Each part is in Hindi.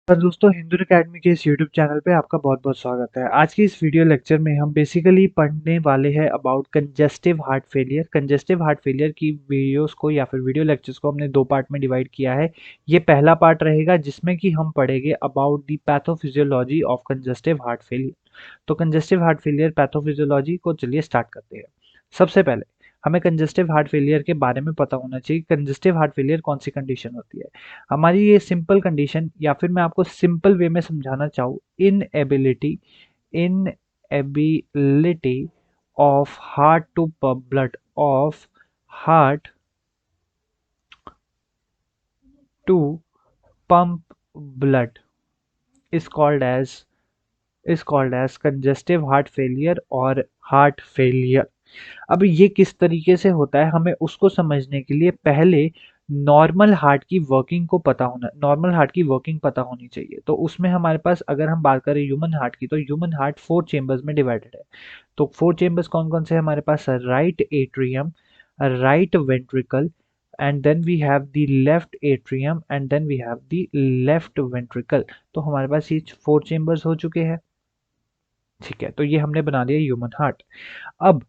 और दोस्तों हिंदू एकेडमी के इस यूट्यूब चैनल पे आपका बहुत बहुत स्वागत है। आज की इस वीडियो लेक्चर में हम बेसिकली पढ़ने वाले हैं about congestive heart failure. Congestive heart failure की वीडियोस को या फिर वीडियो लेक्चर्स को हमने दो पार्ट में डिवाइड किया है। ये पहला पार्ट रहेगा जिसमें कि हम पढ़ेंगे about the pathophysiology of congestive heart failure. तो कंजेस्टिव हार्ट फेलियर पैथोफिजियोलॉजी को चलिए स्टार्ट करते हैं। सबसे पहले हमें कंजेस्टिव हार्ट फेलियर के बारे में पता होना चाहिए। कंजेस्टिव हार्ट फेलियर कौन सी कंडीशन होती है। हमारी ये सिंपल कंडीशन, या फिर मैं आपको सिंपल वे में समझाना चाहूँ, inability of heart to pump blood of heart to pump blood is called as congestive heart failure और हार्ट फेलियर। अब ये किस तरीके से होता है, हमें उसको समझने के लिए पहले नॉर्मल हार्ट की वर्किंग पता होनी चाहिए। तो उसमें हमारे पास, अगर हम बात करें ह्यूमन हार्ट की, तो ह्यूमन हार्ट 4 चेंबर्स में डिवाइडेड है। तो 4 चेंबर्स कौन कौन से हैं हमारे पास? Right atrium, right ventricle, and then we have the left atrium, and then we have the left ventricle. तो हमारे पास ये 4 चेंबर्स हो चुके हैं। ठीक है, तो ये हमने बना लिया ह्यूमन हार्ट। अब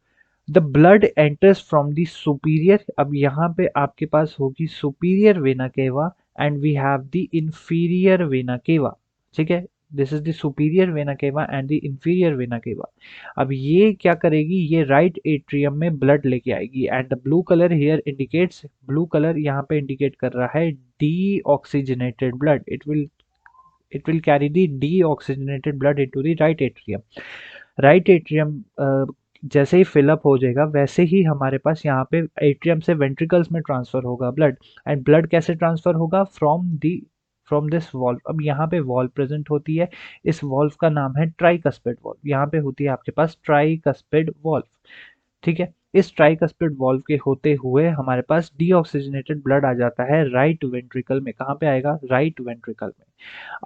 the blood enters from the superior, अब यहाँ पे आपके पास होगी superior vena cava and we have the inferior vena cava. ठीक है, this is the superior vena cava and the inferior vena cava. अब ये क्या करेगी, ये राइट एट्रियम में ब्लड लेके आएगी and the blue colour here indicates, blue colour यहाँ पे इंडिकेट कर रहा है deoxygenated blood. it will carry the deoxygenated blood into the right atrium. Right atrium जैसे ही फिलअप हो जाएगा वैसे ही हमारे पास यहाँ पे एट्रियम से वेंट्रिकल्स में ट्रांसफर होगा ब्लड। एंड ब्लड कैसे ट्रांसफर होगा? From this valve. अब यहाँ पे वॉल्व प्रेजेंट होती है, इस वॉल्व का नाम है ट्राइकस्पिड वॉल्व। यहाँ पे होती है आपके पास ट्राइकस्पिड वॉल्व। ठीक है, इस ट्राइकस्पिड वॉल्व के होते हुए हमारे पास डीऑक्सीजनेटेड ब्लड आ जाता है राइट वेंट्रिकल में। कहाँ पे आएगा? राइट वेंट्रिकल में।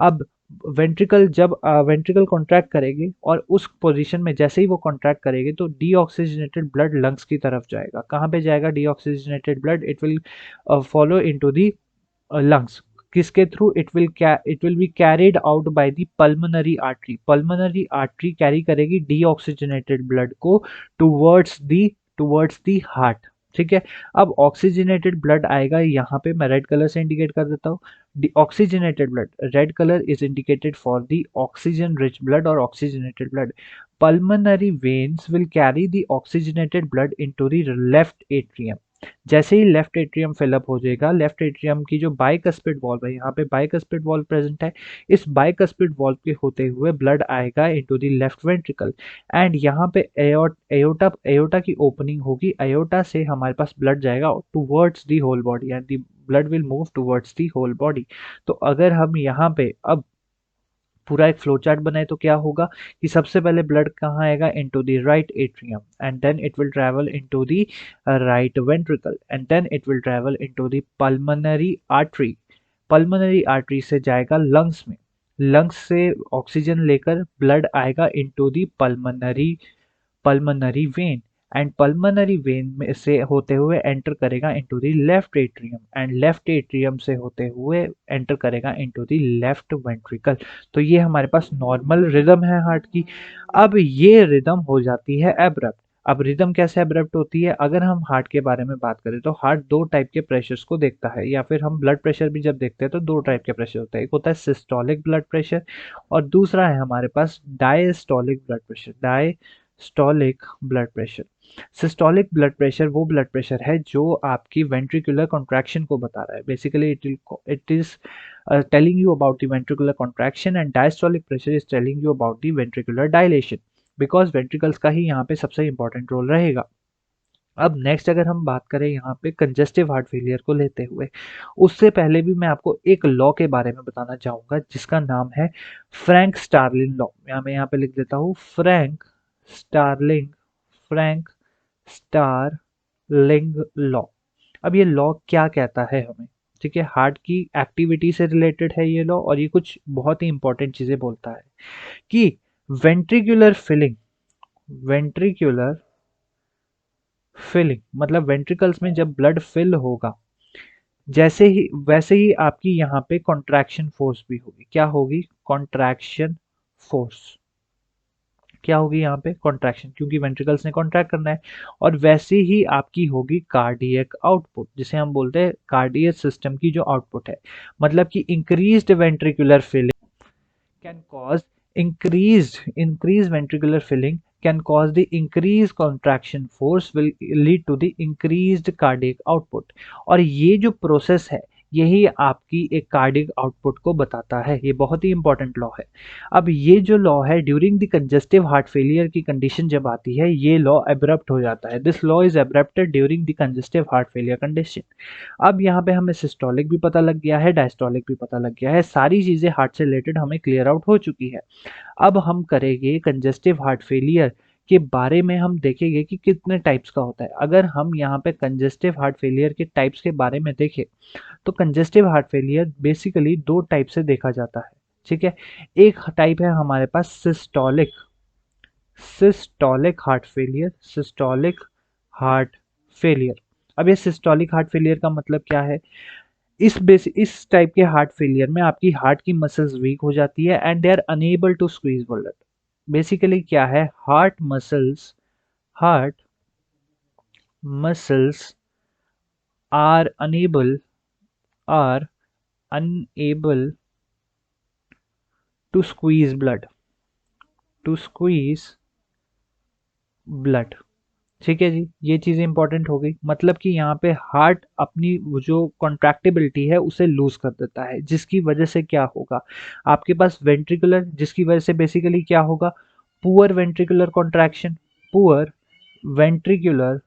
अब वेंट्रिकल कॉन्ट्रैक्ट करेगी और उस पोजीशन में जैसे ही वो कॉन्ट्रैक्ट करेगी तो डीऑक्सीजनेटेड ब्लड लंग्स की तरफ जाएगा। कहाँ पे जाएगा deoxygenated blood? It will follow into the lungs. किसके through? It will be carried out by the pulmonary artery. Pulmonary artery carry करेगी डीऑक्सीजनेटेड ब्लड को टुवर्ड्स दी हार्ट। ठीक है, अब ऑक्सीजनेटेड ब्लड आएगा यहाँ पे, मैं रेड कलर से इंडिकेट कर देता हूँ। The oxygenated blood, red color is indicated for the oxygen rich blood or oxygenated blood. Pulmonary veins will carry the oxygenated blood into the left atrium. जैसे ही लेफ्ट एट्रियम फिलअप हो जाएगा, लेफ्ट एट्रियम की जो बाइकस्पिड वॉल्व है, यहाँ पे बाइकस्पिड वॉल्व प्रेजेंट है, इस बाइकस्पिड वॉल्व के होते हुए ब्लड आएगा into the left ventricle. And यहाँ पे एयोटा की ओपनिंग होगी, एयोटा से हमारे पास ब्लड जाएगा towards the whole body and the blood will move towards the whole body. तो अगर हम यहाँ पे अब पूरा एक फ्लो चार्ट बनाए तो क्या होगा कि सबसे पहले ब्लड कहाँ आएगा? Into the right atrium, and then it will travel into the right ventricle, and then it will travel into the pulmonary artery. Pulmonary artery से जाएगा लंग्स में, लंग्स से ऑक्सीजन लेकर ब्लड आएगा into the pulmonary vein, and pulmonary vein में से होते हुए एंटर करेगा into the left atrium, and left atrium से होते हुए एंटर करेगा इनटू द लेफ्ट वेंट्रिकल। तो ये हमारे पास नॉर्मल रिदम है हार्ट की। अब ये रिदम हो जाती है एब्रप्ट। अब रिदम कैसे एब्रप्ट होती है? अगर हम हार्ट के बारे में बात करें तो हार्ट दो टाइप के प्रेशर्स को देखता है, या फिर हम ब्लड प्रेशर भी जब देखते हैं तो दो टाइप के प्रेशर होते हैं। एक होता है सिस्टोलिक ब्लड प्रेशर और दूसरा है हमारे पास diastolic blood pressure. Systolic blood pressure, systolic blood pressure वो ब्लड प्रेशर है जो आपकी वेंट्रिकुलर कॉन्ट्रैक्शन को बता रहा है। Basically it is telling you about the ventricular contraction, and diastolic pressure is telling you about the ventricular dilation, because ventricles का ही यहाँ पे सबसे इंपॉर्टेंट रोल रहेगा। अब नेक्स्ट अगर हम बात करें यहाँ पे कंजेस्टिव हार्ट फेलियर को लेते हुए, उससे पहले भी मैं आपको एक लॉ के बारे में बताना चाहूंगा जिसका नाम है फ्रैंक स्टार्लिंग लॉ। मैं यहाँ पे लिख देता हूँ स्टारलिंग फ्रैंक स्टारलिंग लॉ। अब ये लॉ क्या कहता है हमें? ठीक है, हार्ट की एक्टिविटी से रिलेटेड है ये लॉ, और ये कुछ बहुत ही इंपॉर्टेंट चीजें बोलता है कि वेंट्रिकुलर फिलिंग वेंट्रिकुलर फिलिंग मतलब वेंट्रिकल्स में जब ब्लड फिल होगा, जैसे ही वैसे ही आपकी यहाँ पे कॉन्ट्रैक्शन फोर्स भी होगी। क्या होगी? Contraction force. क्या होगी यहाँ पे? कॉन्ट्रैक्शन, क्योंकि वेंट्रिकल्स ने कॉन्ट्रैक्ट करना है। और वैसे ही आपकी होगी कार्डियक आउटपुट, जिसे हम बोलते हैं कार्डियक सिस्टम की जो आउटपुट है। मतलब कि increased ventricular filling can cause increased ventricular filling can cause the increased contraction force will lead to the increased cardiac output। और ये जो प्रोसेस है यही आपकी एक कार्डियक आउटपुट को बताता है। ये बहुत ही इंपॉर्टेंट लॉ है। अब ये जो लॉ है during the congestive heart failure की कंडीशन जब आती है, ये लॉ एब्रप्ट हो जाता है। This law is abrupted during the congestive heart failure condition. अब यहाँ पे हमें सिस्टोलिक भी पता लग गया है, डायस्टोलिक भी पता लग गया है, सारी चीजें हार्ट से रिलेटेड हमें क्लियर आउट हो चुकी है। अब हम करेंगे कंजेस्टिव हार्ट फेलियर के बारे में, हम देखेंगे कि कितने टाइप्स का होता है। अगर हम यहाँ पे कंजेस्टिव हार्ट फेलियर के टाइप्स के बारे में देखें, तो कंजेस्टिव हार्ट फेलियर बेसिकली दो टाइप से देखा जाता है। ठीक है, एक टाइप है हमारे पास systolic systolic heart failure, systolic heart failure. अब ये सिस्टोलिक हार्ट फेलियर का मतलब क्या है? इस टाइप के हार्ट फेलियर में आपकी हार्ट की मसल्स वीक हो जाती है and they are unable to squeeze blood. Basically क्या है? Heart muscles are are unable to squeeze blood to squeeze blood. ठीक है जी, ये चीज़ इंपॉर्टेंट हो गई। मतलब कि यहाँ पे हार्ट अपनी वो जो कॉन्ट्रैक्टिबिलिटी है उसे लूज कर देता है, जिसकी वजह से क्या होगा? आपके पास वेंट्रिकुलर, जिसकी वजह से बेसिकली क्या होगा? Poor ventricular contraction, poor ventricular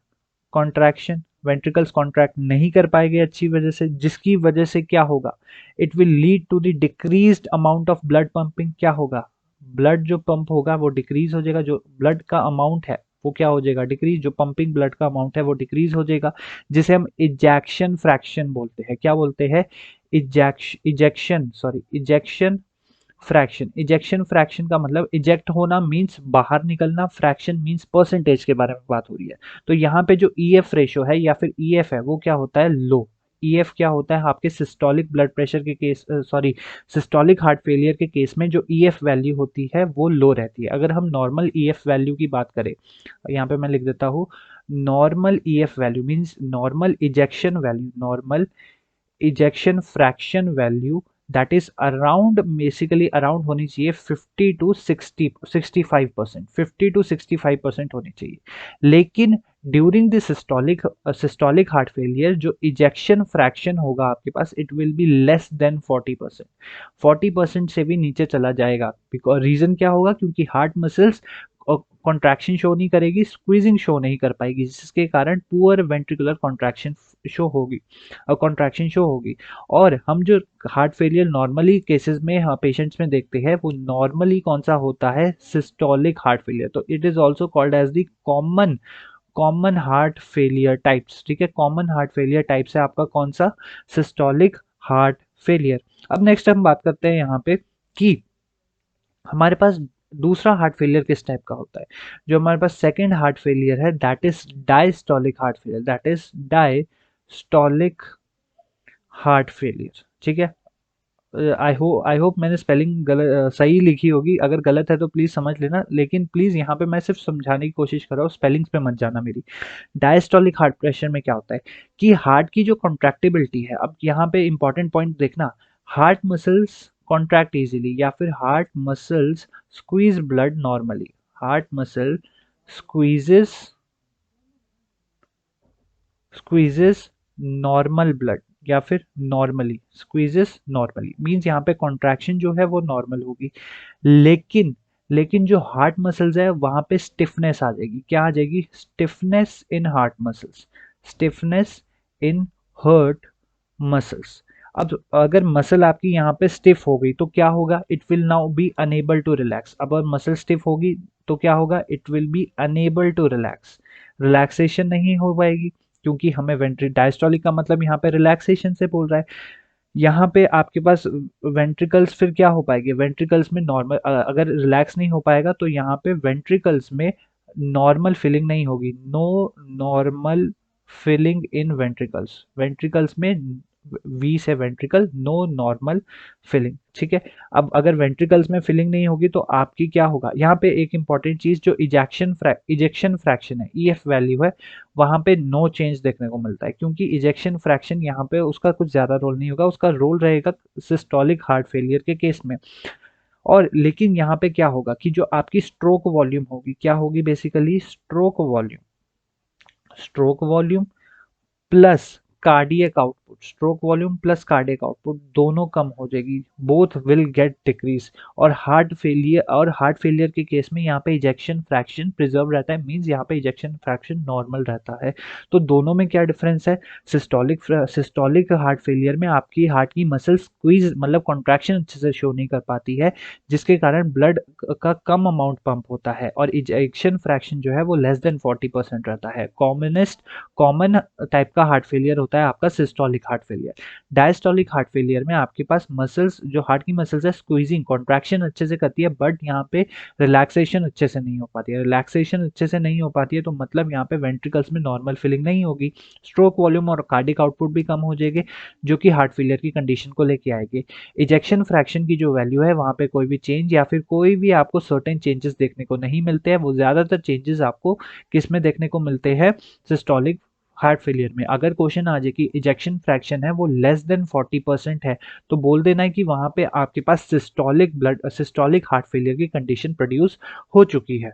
contraction, ventricles contract नहीं कर पाएंगे अच्छी वजह से, जिसकी वजह से क्या होगा? It will lead to the decreased amount of blood pumping. क्या होगा? ब्लड जो पंप होगा वो डिक्रीज हो जाएगा, जो ब्लड का अमाउंट है वो क्या हो जाएगा? डिक्रीज। जो पंपिंग ब्लड का अमाउंट है वो डिक्रीज हो जाएगा, जिसे हम इजेक्शन फ्रैक्शन बोलते हैं। क्या बोलते हैं? Ejection fraction. इजेक्शन फ्रैक्शन का मतलब इजेक्ट होना मींस बाहर निकलना, फ्रैक्शन मींस परसेंटेज के बारे में बात हो रही है। तो यहाँ पे जो ईएफ रेशो है या फिर ईएफ है वो क्या होता है? लो। ईएफ क्या होता है? आपके सिस्टोलिक ब्लड प्रेशर के case, sorry, systolic heart failure के केस में जो ईएफ वैल्यू होती है वो लो रहती है। अगर हम नॉर्मल ईएफ वैल्यू की बात करें, यहाँ पे मैं लिख देता हूँ, normal EF value means normal ejection value, normal ejection fraction value, that is around, basically around होनी चाहिए 50 टू 65%, 50 टू 65% होनी चाहिए। लेकिन during the systolic heart failure जो इजेक्शन फ्रैक्शन होगा आपके पास, it will be less than 40%। 40% से भी नीचे चला जाएगा। बिकॉज रीजन क्या होगा? क्योंकि हार्ट मसल्स कॉन्ट्रैक्शन शो नहीं करेगी, स्क्वीजिंग शो नहीं कर पाएगी, जिसके कारण पुअर वेंट्रिकुलर कॉन्ट्रैक्शन शो होगी, कॉन्ट्रैक्शन शो होगी। और हम जो हार्ट फेलियर नॉर्मली केसेस में, हाँ, पेशेंट्स में देखते हैं, वो नॉर्मली कौन सा होता है? Systolic heart failure. तो it is also called as the common heart failure types. ठीक है, कॉमन हार्ट फेलियर टाइप्स है आपका कौन सा? Systolic heart failure. अब नेक्स्ट हम बात करते हैं यहाँ पे कि हमारे पास दूसरा हार्ट फेलियर किस टाइप का होता है। जो हमारे पास सेकंड हार्ट फेलियर है, that is diastolic heart failure, that is diastolic heart failure. ठीक है, आई होप मैंने स्पेलिंग गलत सही लिखी होगी। अगर गलत है तो प्लीज समझ लेना, लेकिन प्लीज यहाँ पे मैं सिर्फ समझाने की कोशिश कर रहा हूँ, स्पेलिंग्स पे मत जाना मेरी। डायस्टोलिक हार्ट प्रेशर में क्या होता है कि हार्ट की जो कॉन्ट्रैक्टिबिलिटी है, अब यहाँ पे इंपॉर्टेंट पॉइंट देखना, हार्ट मसल्स कॉन्ट्रैक्ट इजीली या फिर heart muscles squeeze blood normally. Heart muscle squeezes squeezes normal blood या फिर नॉर्मली, स्क्वीजेस नॉर्मली मींस यहाँ पे कॉन्ट्रैक्शन जो है वो नॉर्मल होगी। लेकिन लेकिन जो हार्ट मसल्स है वहां पे स्टिफनेस आ जाएगी। क्या आ जाएगी? Stiffness in heart muscles, stiffness in heart muscles. अब अगर मसल आपकी यहाँ पे स्टिफ हो गई तो क्या होगा? It will now be unable to relax. अब अगर मसल स्टिफ होगी तो क्या होगा? It will be unable to relax, relaxation नहीं हो पाएगी, क्योंकि हमें वेंट्री डायस्टोलिक का मतलब यहाँ पे रिलैक्सेशन से बोल रहा है। यहाँ पे आपके पास वेंट्रिकल्स फिर क्या हो पाएंगे? वेंट्रिकल्स में नॉर्मल, अगर रिलैक्स नहीं हो पाएगा तो यहाँ पे वेंट्रिकल्स में नॉर्मल फिलिंग नहीं होगी। No normal filling in ventricles, ventricles में वी से वेंट्रिकल, नो नॉर्मल फिलिंग, ठीक है। अब अगर वेंट्रिकल्स में फिलिंग नहीं होगी तो आपकी क्या होगा, यहाँ पे एक इंपॉर्टेंट चीज जो इजेक्शन फ्रैक्शन है, ईएफ वैल्यू है, वहां पे नो चेंज देखने को मिलता है, क्योंकि इजेक्शन फ्रैक्शन यहाँ पे उसका कुछ ज्यादा रोल नहीं होगा, उसका रोल रहेगा सिस्टोलिक हार्ट फेलियर के केस में। और लेकिन यहाँ पे क्या होगा कि जो आपकी स्ट्रोक वॉल्यूम होगी, क्या होगी basically, stroke volume plus cardiac output, stroke volume plus cardiac output दोनों कम हो जाएगी, बोथ विल गेट डिक्रीज। और हार्ट फेलियर के केस में यहाँ पे इजेक्शन फ्रैक्शन प्रिजर्व रहता है, मींस यहाँ पे इजेक्शन फ्रैक्शन नॉर्मल रहता है। तो दोनों में क्या डिफरेंस है, सिस्टोलिक हार्ट फेलियर में आपकी हार्ट की मसल स्क्वीज मतलब कॉन्ट्रैक्शन अच्छे से शो नहीं कर पाती है, जिसके कारण ब्लड का कम अमाउंट पंप होता है, और इजेक्शन फ्रैक्शन जो है वो लेस देन 40% रहता है। कॉमन टाइप का हार्ट फेलियर होता है आपका systolic heart failure. Diastolic heart failure में आपके पास मसल्स, जो हार्ट की मसल्स है, स्क्वीजिंग कॉन्ट्रैक्शन अच्छे से करती है, बट यहाँ पे रिलैक्सेशन अच्छे से नहीं हो पाती है। रिलैक्सेशन अच्छे से नहीं हो पाती है तो मतलब यहाँ पे वेंट्रिकल्स में नॉर्मल फिलिंग नहीं होगी, स्ट्रोक वॉल्यूम और कार्डिक आउटपुट भी कम हो जाएंगे, जो कि हार्ट फेलियर की कंडीशन को लेके आएगी। इजेक्शन फ्रैक्शन की जो वैल्यू है वहाँ पे कोई भी चेंज या फिर कोई भी आपको सर्टेन चेंजेस देखने को नहीं मिलते हैं, वो ज्यादातर चेंजेस आपको किस में देखने को मिलते हैं, सिस्टोलिक हार्ट फेलियर में। अगर क्वेश्चन आ जाए कि इजेक्शन फ्रैक्शन है वो लेस देन 40% है, तो बोल देना है कि वहां पे आपके पास सिस्टोलिक हार्ट फेलियर की कंडीशन प्रोड्यूस हो चुकी है।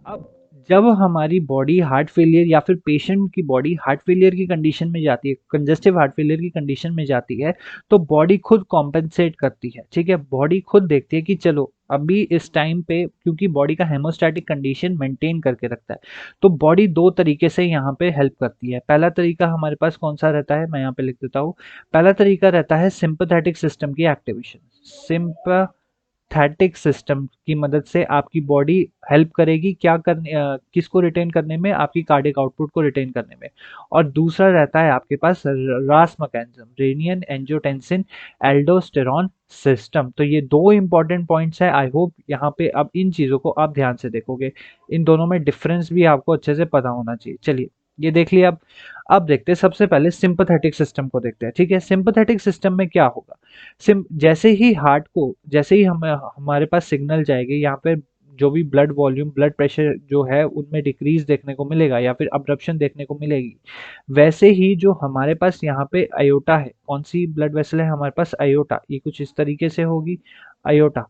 अब जब हमारी बॉडी हार्ट फेलियर या फिर पेशेंट की बॉडी हार्ट फेलियर की कंडीशन में जाती है, कंजेस्टिव हार्ट फेलियर की कंडीशन में जाती है, तो बॉडी खुद कॉम्पेंसेट करती है, ठीक है। बॉडी खुद देखती है कि चलो अभी इस टाइम पे, क्योंकि बॉडी का हेमोस्टैटिक कंडीशन मेंटेन करके रखता है, तो बॉडी दो तरीके से यहाँ पे हेल्प करती है। पहला तरीका हमारे पास कौन सा रहता है, मैं यहाँ पे लिख देता हूँ। पहला तरीका रहता है सिंपैथेटिक सिस्टम की एक्टिवेशन। सिंपैथेटिक सिस्टम की मदद से आपकी बॉडी हेल्प करेगी क्या करने, किसको रिटेन करने में, आपकी कार्डियक आउटपुट को रिटेन करने में। और दूसरा रहता है आपके पास रास mechanism, Réunion angiotensin aldosterone system. तो ये दो इंपॉर्टेंट पॉइंट्स है, आई होप यहाँ पे अब इन चीजों को आप ध्यान से देखोगे, इन दोनों में डिफरेंस भी आपको अच्छे से पता होना चाहिए। चलिए ये देख लिया। अब देखते हैं सबसे पहले सिंपैथेटिक सिस्टम को देखते हैं, ठीक है। सिंपैथेटिक सिस्टम में क्या होगा, जैसे ही हार्ट को, जैसे ही हम हमारे पास सिग्नल जाएगी यहाँ पे, जो भी ब्लड वॉल्यूम ब्लड प्रेशर जो है उनमें डिक्रीज देखने को मिलेगा या फिर अब्रप्शन देखने को मिलेगी, वैसे ही जो हमारे पास यहाँ पे अयोटा है, कौन सी ब्लड वेसल है हमारे पास, अयोटा, ये कुछ इस तरीके से होगी। अयोटा,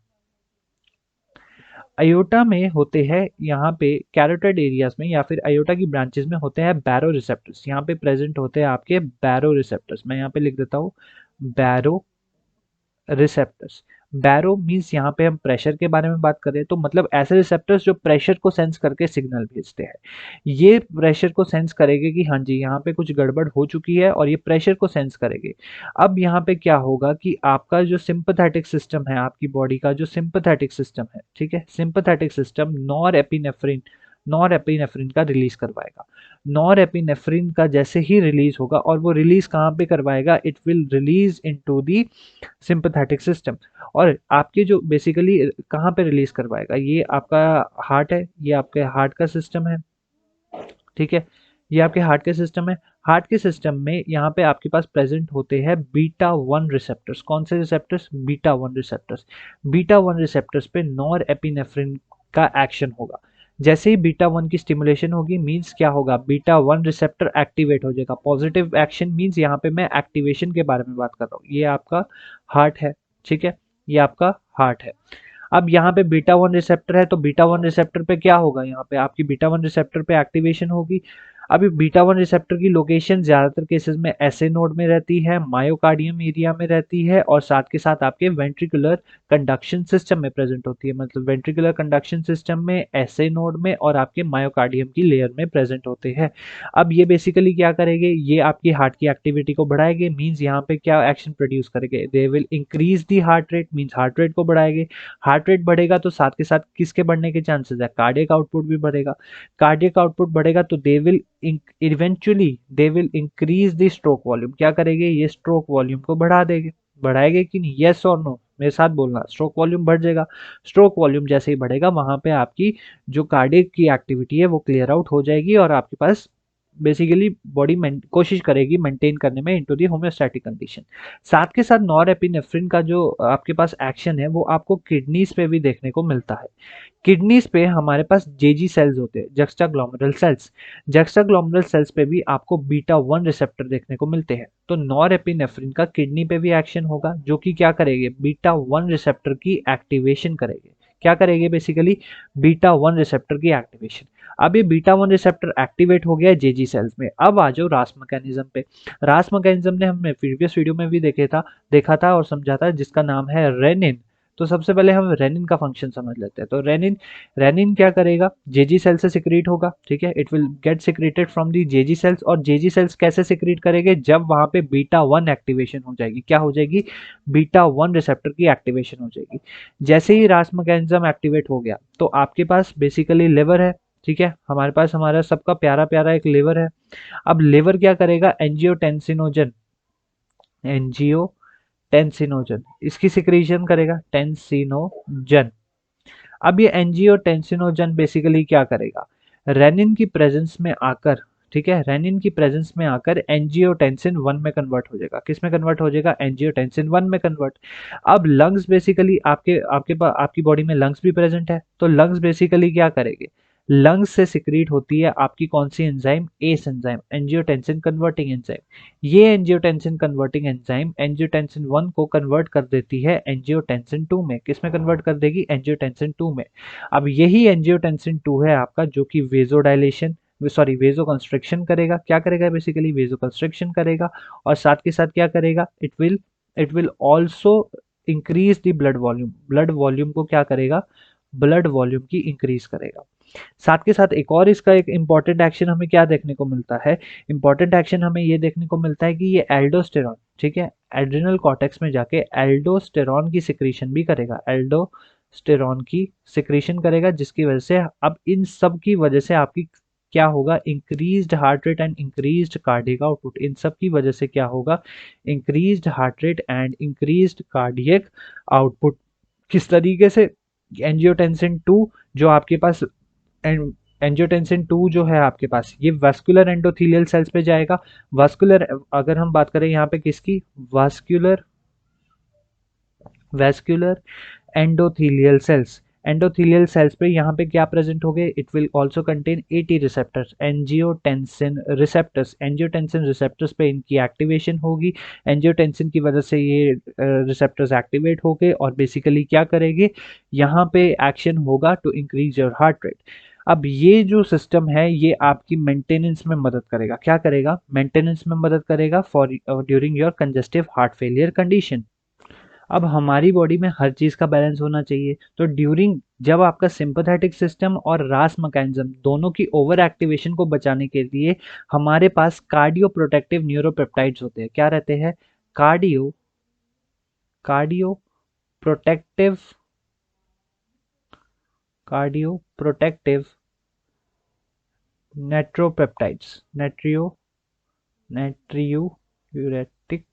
अयोटा में होते हैं यहाँ पे कैरोटिड एरियाज में या फिर अयोटा की ब्रांचेस में होते हैं बैरो रिसेप्टर्स, यहाँ पे प्रेजेंट होते हैं आपके बैरो रिसेप्टर्स। मैं यहाँ पे लिख देता हूँ बैरो रिसेप्टर्स। बैरो मीन्स यहाँ पे हम प्रेशर के बारे में बात करें तो मतलब ऐसे रिसेप्टर्स जो प्रेशर को सेंस करके सिग्नल भेजते हैं। ये प्रेशर को सेंस करेंगे कि हाँ जी यहाँ पे कुछ गड़बड़ हो चुकी है, और ये प्रेशर को सेंस करेंगे। अब यहाँ पे क्या होगा कि आपका जो सिंपैथेटिक सिस्टम है, आपकी बॉडी का जो सिंपैथेटिक सिस्टम है, ठीक है, सिंपैथेटिक सिस्टम नॉर एपिनेफ्रिन का रिलीज करवाएगा। नॉर एपिनेफ्रिन का जैसे ही रिलीज होगा, और वो रिलीज कहाँ पे करवाएगा, it will release into the sympathetic system. और आपके जो बेसिकली कहाँ पे रिलीज करवाएगा, ये आपका हार्ट है, ये आपके हार्ट का सिस्टम है, ठीक है, ये आपके हार्ट के सिस्टम है। हार्ट के सिस्टम में यहाँ पे आपके पास प्रेजेंट होते हैं बीटा वन रिसेप्टर्स। कौन से receptors, beta one receptors. Beta one receptors पे नॉर एपिनेफ्रिन का एक्शन होगा। जैसे ही बीटा वन की स्टिमुलेशन होगी मींस क्या होगा, बीटा वन रिसेप्टर एक्टिवेट हो जाएगा। पॉजिटिव एक्शन मींस यहाँ पे मैं एक्टिवेशन के बारे में बात कर रहा हूँ। ये आपका हार्ट है, ठीक है, ये आपका हार्ट है। अब यहाँ पे बीटा वन रिसेप्टर है तो बीटा वन रिसेप्टर पे क्या होगा, यहाँ पे आपकी बीटा वन रिसेप्टर पे एक्टिवेशन होगी। अभी बीटा वन रिसेप्टर की लोकेशन ज्यादातर केसेस में एसए नोड में रहती है, मायोकार्डियम एरिया में रहती है, और साथ के साथ आपके वेंट्रिकुलर कंडक्शन सिस्टम में प्रेजेंट होती है। मतलब वेंट्रिकुलर कंडक्शन सिस्टम में, एसए नोड में और आपके मायोकार्डियम की लेयर में प्रेजेंट होते हैं। अब ये बेसिकली क्या करेंगे, ये आपकी हार्ट की एक्टिविटी को बढ़ाएंगे, मींस यहाँ पे क्या एक्शन प्रोड्यूस करेंगे, they will increase the heart rate, means heart rate को बढ़ाएंगे। हार्ट रेट बढ़ेगा तो साथ के साथ किसके बढ़ने के चांसेस है, कार्डियक आउटपुट भी बढ़ेगा। कार्डियक आउटपुट बढ़ेगा तो they will eventually they will increase the stroke volume. क्या करेंगे, ये स्ट्रोक वॉल्यूम को बढ़ा देंगे। बढ़ाएंगे कि नहीं, यस और नो, मेरे साथ बोलना, स्ट्रोक वॉल्यूम बढ़ जाएगा। स्ट्रोक वॉल्यूम जैसे ही बढ़ेगा वहां पे आपकी जो कार्डियक की एक्टिविटी है वो क्लियर आउट हो जाएगी, और आपके पास बेसिकली बॉडी कोशिश करेगी मेंटेन करने में इनटू दी होम्योस्टैटिक कंडीशन। साथ के साथ नॉरएपिनेफ्रिन का जो आपके पास एक्शन है वो आपको किडनीज पे भी देखने को मिलता है। किडनीज पे हमारे पास जेजी सेल्स होते हैं, जक्स्टाग्लोमेरुलर सेल्स। जक्स्टाग्लोमेरुलर सेल्स पे भी आपको बीटा 1 रिसेप्टर देखने को मिलते हैं। तो नॉरएपिनेफ्रिन का किडनी पे भी एक्शन होगा, जो कि क्या करेंगे, बीटा 1 रिसेप्टर की एक्टिवेशन करेंगे। क्या करेंगे, बेसिकली बीटा 1 रिसेप्टर की एक्टिवेशन। अब ये बीटा 1 रिसेप्टर एक्टिवेट हो गया है जेजी सेल्स में। अब आ जाओ रास मैकेनिज्म पे। रास मैकेनिज्म ने हमने प्रीवियस वीडियो में भी देखा था और समझा था, जिसका नाम है रेनिन। तो सबसे पहले हम रेनिन का फंक्शन समझ लेते हैं। तो रेनिन रेनिन क्या करेगा, जेजी सेल से सिक्रीट होगा, ठीक है, it will get secreted from the Jazzy sales. और जेजी सेल्स कैसे सिक्रीट करेंगे, जब वहां पे बीटा 1 एक्टिवेशन हो जाएगी। क्या हो जाएगी, बीटा 1 रिसेप्टर की एक्टिवेशन हो जाएगी। जैसे ही रास मैकेनिज्म एक्टिवेट हो गया तो आपके पास बेसिकली लिवर है, ठीक है, हमारे पास हमारा सबका प्यारा प्यारा एक लिवर है। अब लिवर क्या करेगा, एंजियोटेंसिनोजन, एंजियोटेंसिनोजन इसकी सिक्रीशन करेगा, टेंसिनोजन। अब ये एंजियोटेंसिनोजन बेसिकली क्या करेगा, रेनिन की प्रेजेंस में आकर, ठीक है, रेनिन की प्रेजेंस में आकर एंजियोटेंसिन 1 में कन्वर्ट हो जाएगा। किस में कन्वर्ट हो जाएगा, एंजियोटेंसिन 1 में कन्वर्ट। अब लंग्स बेसिकली आपकी बॉडी में लंग्स भी प्रेजेंट है, तो लंग्स बेसिकली क्या करेंगे, लंग्स से सिक्रीट होती है आपकी कौन सी enzyme, ACE enzyme, angiotensin converting enzyme. ये एंजियोटेंसिन कन्वर्टिंग एंजाइम एंजियोटेंसिन 1 को कन्वर्ट कर देती है एंजियोटेंसिन 2 में। किस में कन्वर्ट कर देगी, एंजियोटेंसिन 2 में। अब यही एंजियोटेंसिन 2 है आपका जो कि वेजोडाइलेशन, सॉरी वेजो कंस्ट्रिक्शन करेगा। क्या करेगा, बेसिकली वेजो कंस्ट्रिक्शन करेगा। और साथ के साथ क्या करेगा, it will also increase the blood volume. Blood volume को क्या करेगा, ब्लड वॉल्यूम की इंक्रीज करेगा। साथ के साथ एक और इसका एक इंपॉर्टेंट एक्शन हमें क्या देखने को मिलता है, इंपॉर्टेंट एक्शन हमें ये देखने को मिलता है कि ये एल्डोस्टेरॉन, ठीक है, एड्रिनल कॉर्टेक्स में जाके एल्डोस्टेरॉन की सिक्रीशन भी करेगा, एल्डोस्टेरॉन की सिक्रीशन करेगा, जिसकी वजह से अब इन सब की वजह से आपकी क्या होगा, increased heart rate and increased cardiac output. इन सब की वजह से क्या होगा, increased heart rate and increased cardiac output. किस तरीके से, एंजियोटेंसिन 2 जो आपके पास एंजियोटेंसिन 2 जो है आपके पास, ये वास्कुलर एंडोथेलियल सेल्स पे जाएगा। वास्कुलर, अगर हम बात करें यहाँ पे किसकी, vascular vascular endothelial cells, endothelial cells पे यहाँ पे क्या प्रेजेंट हो गए, it will also contain 80 receptors, angiotensin receptors पे इनकी एक्टिवेशन होगी। एंजियोटेंसिन की वजह से ये रिसेप्टर्स एक्टिवेट हो गए और बेसिकली क्या करेंगे, यहाँ पे एक्शन होगा to increase your heart rate. अब ये जो सिस्टम है ये आपकी मेंटेनेंस में मदद करेगा। क्या करेगा, मेंटेनेंस में मदद करेगा for during your congestive heart failure condition. अब हमारी बॉडी में हर चीज का बैलेंस होना चाहिए, तो ड्यूरिंग जब आपका सिंपैथेटिक सिस्टम और रास मैकेनिज्म दोनों की ओवर एक्टिवेशन को बचाने के लिए हमारे पास कार्डियो प्रोटेक्टिव न्यूरोपेप्टाइड्स होते हैं। क्या रहते हैं, cardio cardioprotective cardioprotective natriuretic peptides, natriuretic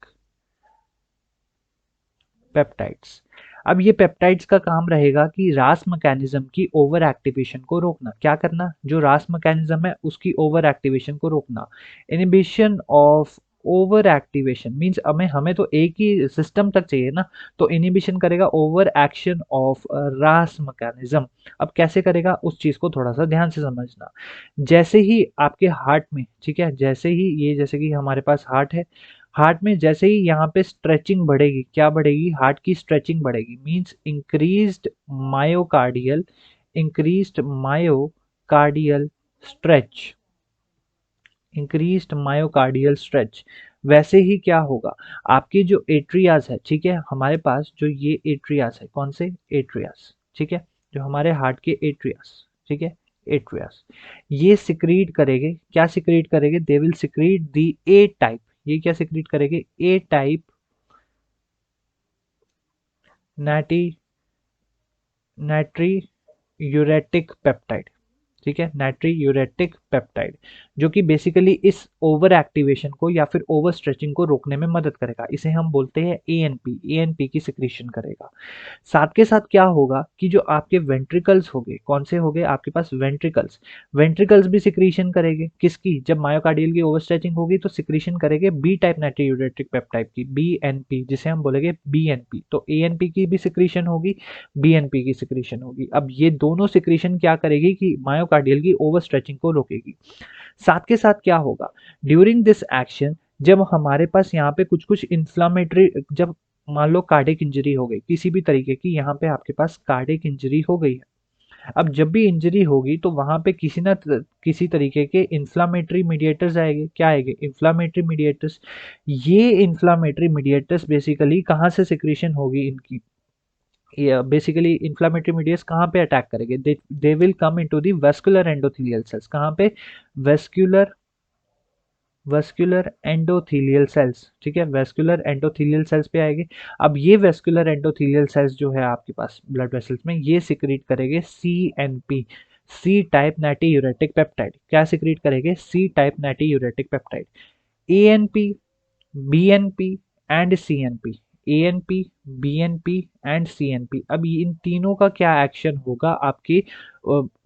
peptides. अब ये पेप्टाइड्स का काम रहेगा कि रास मैकेनिज्म की ओवर एक्टिवेशन को रोकना। क्या करना, जो रास मैकेनिज्म है उसकी ओवर एक्टिवेशन को रोकना। Inhibition of over activation means हमें हमें तो एक ही सिस्टम तक चाहिए ना, तो इनिबिशन करेगा ओवर एक्शन ऑफ रास मैकेनिज्म। अब कैसे करेगा उस चीज को थोड़ा सा ध्यान से समझना। जैसे ही आपके हार्ट में, ठीक है, जैसे ही ये, जैसे कि हमारे पास हार्ट है, हार्ट में जैसे ही यहाँ पे स्ट्रेचिंग बढ़ेगी, क्या बढ़ेगी, हार्ट की स्ट्रेचिंग बढ़ेगी, means myocardial increased myocardial stretch, increased myocardial stretch. वैसे ही क्या होगा, आपकी जो एट्रियाज है, ठीक है, हमारे पास जो ये एट्रियाज है, कौन से एट्रियाज, ठीक है, जो हमारे हार्ट के एट्रियाज, ठीक है, एट्रियाज, ये सिक्रीट करेंगे, क्या सिक्रीट करेंगे, they will secrete the A type. ये क्या सिक्रीट करेंगे, ए टाइप नाटी नाट्री यूरेटिक पेप्टाइड, ठीक है, नाइट्रीयूरेटिक पेप्टाइड, जो कि बेसिकली इस ओवर एक्टिवेशन को या फिर ओवर स्ट्रेचिंग को रोकने में मदद करेगा। इसे हम बोलते हैं एएनपी, एएनपी की सिक्रीशन करेगा। साथ के साथ क्या होगा कि जो आपके वेंट्रिकल्स हो गए, कौन से हो गए आपके पास वेंट्रिकल्स, वेंट्रिकल्स भी सिक्रीशन करेंगे किसकी, जब मायोकार्डियल की ओवर स्ट्रेचिंग होगी तो सिक्रीशन करेंगे बी टाइप नाइट्रीयूरेटिक पेप्टाइड की, बीएनपी, जिसे हम बोलेंगे बीएनपी। तो एएनपी की भी सिक्रीशन होगी, बीएनपी की सिक्रीशन होगी। अब ये दोनों सिक्रीशन क्या करेगी कि मायोकार्डियल की ओवर स्ट्रेचिंग को रोकेगी। साथ के साथ क्या होगा ड्यूरिंग दिस एक्शन, जब हमारे पास यहाँ पे कुछ कुछ इंफ्लामेटरी, जब मान लो कार्डिक इंजरी हो गई किसी भी तरीके की, यहाँ पे आपके पास कार्डिक इंजरी हो गई है। अब जब भी इंजरी होगी तो वहां पे किसी तरीके के इंफ्लामेटरी मीडिएटर्स आएंगे। क्या आएंगे? Inflammatory mediators. ये इंफ्लामेटरी मीडिएटर्स बेसिकली कहाँ से सिक्रीशन होगी इनकी, बेसिकली इंफ्लामेटरी मीडिएट्स कहाँ पे अटैक करेंगे? They will come into the vascular endothelial cells. कहाँ पे? वेस्कुलर वेस्कुलर एंडोथेलियल सेल्स, ठीक है, वेस्कुलर एंडोथेलियल सेल्स पे आएंगे। अब ये वेस्कुलर एंडोथेलियल सेल्स जो है आपके पास ब्लड वेसल्स में, ये सिक्रीट करेंगे CNP, C type natriuretic peptide. क्या सिक्रीट करेंगे? C type natriuretic peptide. ANP, BNP and CNP, ANP, BNP and CNP. अब इन तीनों का क्या एक्शन होगा आपकी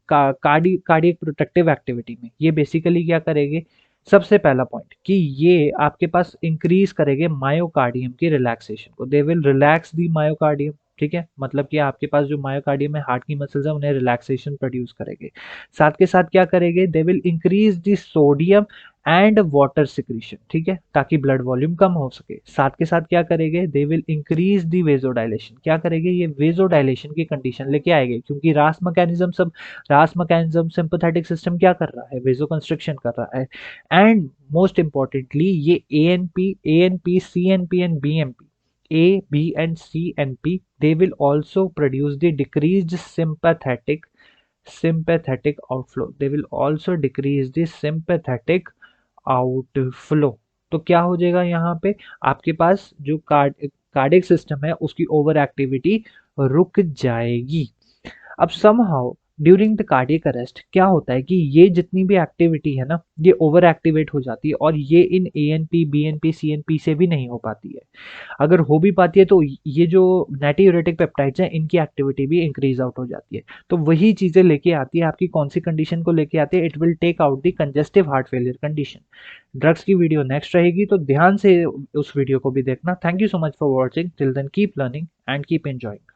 कार्डियक प्रोटेक्टिव एक्टिविटी में? ये बेसिकली क्या करेंगे? सबसे पहला पॉइंट कि ये आपके पास इंक्रीज करेंगे मायोकार्डियम की रिलैक्सेशन को। They will relax the myocardium, ठीक है, मतलब कि आपके पास जो मायोकार्डियम है, हार्ट की मसल्स है, उन्हें रिलैक्सेशन प्रोड्यूस करेंगे। साथ के साथ क्या करेंगे? They will increase the sodium and water secretion, ठीक है, ताकि ब्लड वॉल्यूम कम हो सके। साथ के साथ क्या करेंगे? They will increase the vasodilation. क्या करेंगे? ये वेजोडाइलेशन की कंडीशन लेके आएंगे, क्योंकि रास मैकेनिज्म सिंपैथेटिक सिस्टम क्या कर रहा है? वेजो कंस्ट्रिक्शन कर रहा है। एंड मोस्ट इंपॉर्टेंटली ये ANP, CNP and BMP, A, B and C and P, they will also produce the decreased sympathetic outflow. They will also decrease the sympathetic outflow. तो क्या हो जाएगा यहाँ पे? आपके पास जो कार्डिक सिस्टम है उसकी ओवर एक्टिविटी रुक जाएगी। अब somehow during the cardiac arrest क्या होता है कि ये जितनी भी एक्टिविटी है ना, ये ओवर एक्टिवेट हो जाती है, और ये इन एएनपी, बीएनपी, सीएनपी से भी नहीं हो पाती है। अगर हो भी पाती है तो ये जो नाइट्रीयूरेटिक पेप्टाइड्स हैं, इनकी एक्टिविटी भी इंक्रीज आउट हो जाती है। तो वही चीजें लेके आती है आपकी, कौन सी कंडीशन को लेके आती है? It will take out the congestive heart failure condition. Drugs की वीडियो नेक्स्ट रहेगी, तो ध्यान से उस वीडियो को भी देखना। Thank you so much for watching. Till then keep learning and keep enjoying.